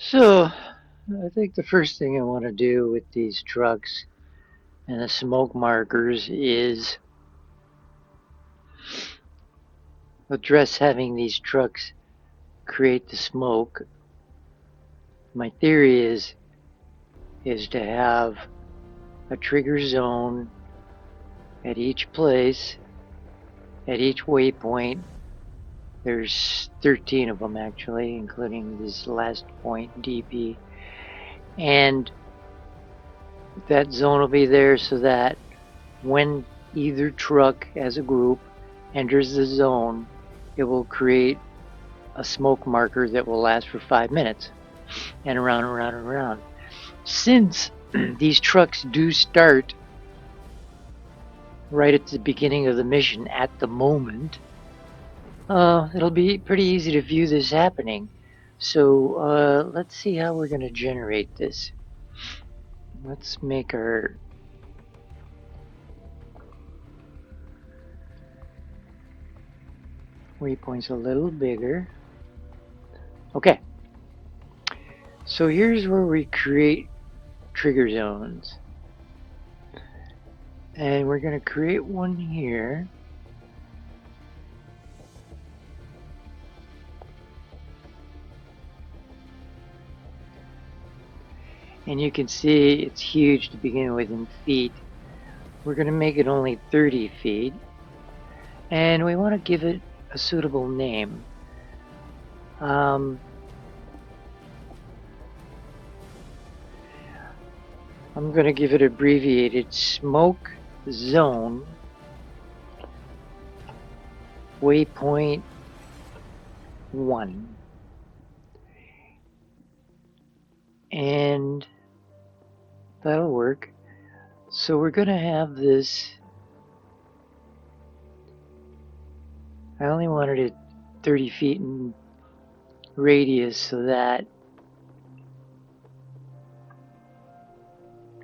So, I think the first thing I want to do with these trucks and the smoke markers is address having these trucks create the smoke. My theory is to have a trigger zone at each place, at each waypoint. There's 13 of them actually, including this last point, DP. And that zone will be there so that when either truck as a group enters the zone, it will create a smoke marker that will last for 5 minutes and around and around and around. Since these trucks do start right at the beginning of the mission at the moment, it'll be pretty easy to view this happening. So let's see how we're going to generate this. Let's make our waypoints a little bigger. Okay, so here's where we create trigger zones. And we're going to create one here. And you can see it's huge to begin with in feet. We're going to make it only 30 feet. And we want to give it a suitable name. I'm going to give it abbreviated Smoke Zone Waypoint 1. And that'll work. So we're going to have this. I only wanted it 30 feet in radius so that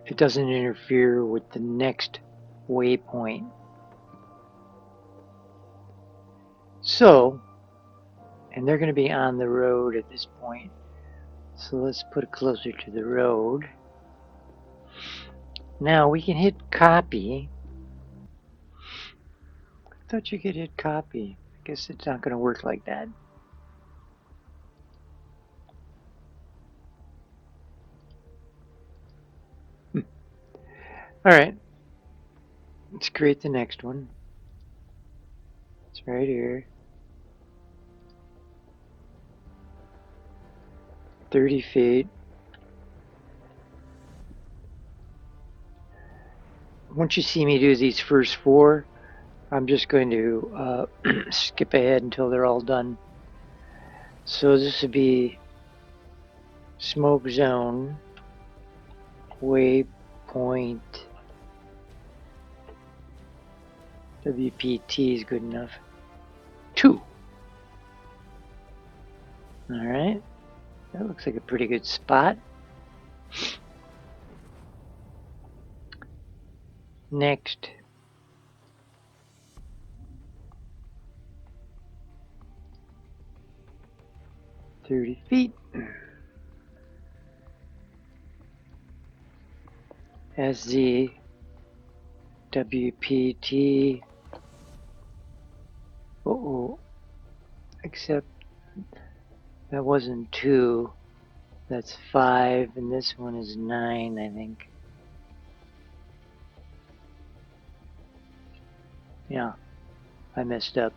it doesn't interfere with the next waypoint. So, and they're going to be on the road at this point. So let's put it closer to the road. Now we can hit copy. I thought you could hit copy. I guess it's not going to work like that. Alright, let's create the next one. It's right here. 30 feet. Once you see me do these first four, I'm just going to skip ahead until they're all done. So this would be smoke zone, waypoint, WPT is good enough. 2. Alright, that looks like a pretty good spot. Next, $30 SZ WPT. Oh, except that wasn't 2. That's 5, and this one is 9, I think. Yeah, I messed up.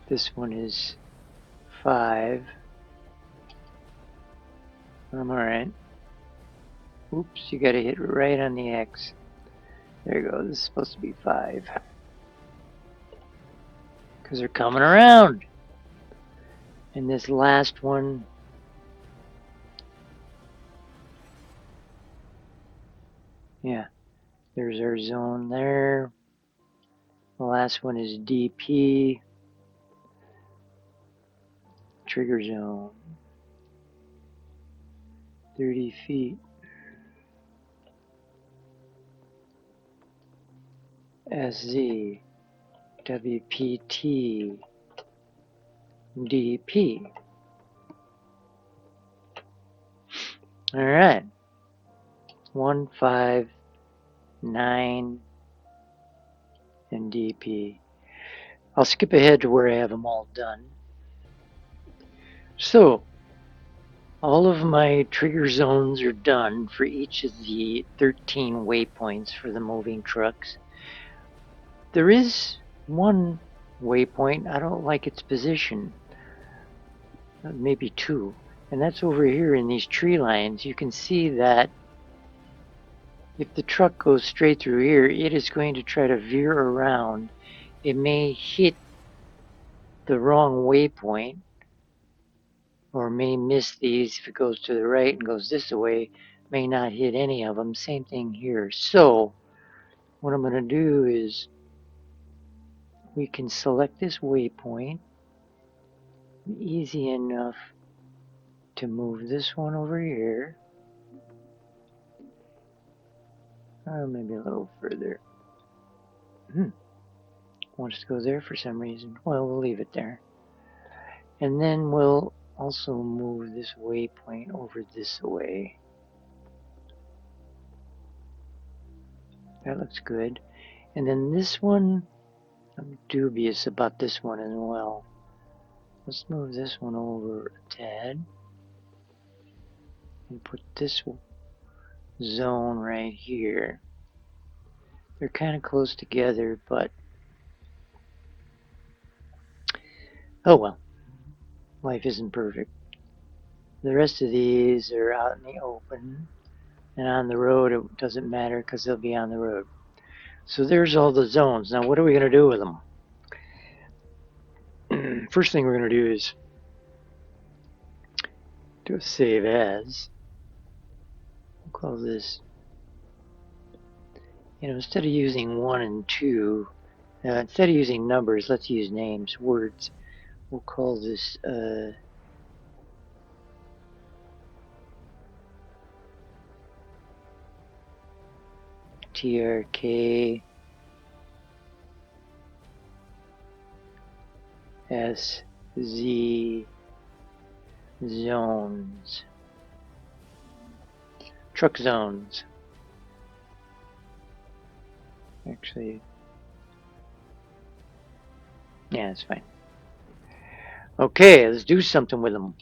This one is 5. I'm alright. Oops, you gotta hit right on the X. There you go, this is supposed to be 5. Because they're coming around. And this last one, yeah, there's our zone there. The last one is DP, trigger zone, 30 feet. SZ, WPT, DP. All right. 159 NDP. I'll skip ahead to where I have them all done. So, all of my trigger zones are done for each of the 13 waypoints for the moving trucks. There is one waypoint I don't like its position, maybe two, and that's over here in these tree lines. You can see that if the truck goes straight through here, it is going to try to veer around. It may hit the wrong waypoint or may miss these if it goes to the right and goes this way, may not hit any of them. Same thing here. So what I'm going to do is we can select this waypoint. Easy enough to move this one over here. Or maybe a little further. Wants to go there for some reason. Well, we'll leave it there. And then we'll also move this waypoint over this way. That looks good. And then this one, I'm dubious about this one as well. Let's move this one over a tad. And put this zone right here. They're kind of close together, but oh well. Life isn't perfect. The rest of these are out in the open. And on the road, it doesn't matter because they'll be on the road. So there's all the zones. Now, what are we going to do with them? First thing we're going to do is do a save as. We'll call this, instead of using 1 and 2, instead of using numbers, let's use names, words. We'll call this TRK SZ zones. Truck zones. Actually, yeah, it's fine. Okay, let's do something with them.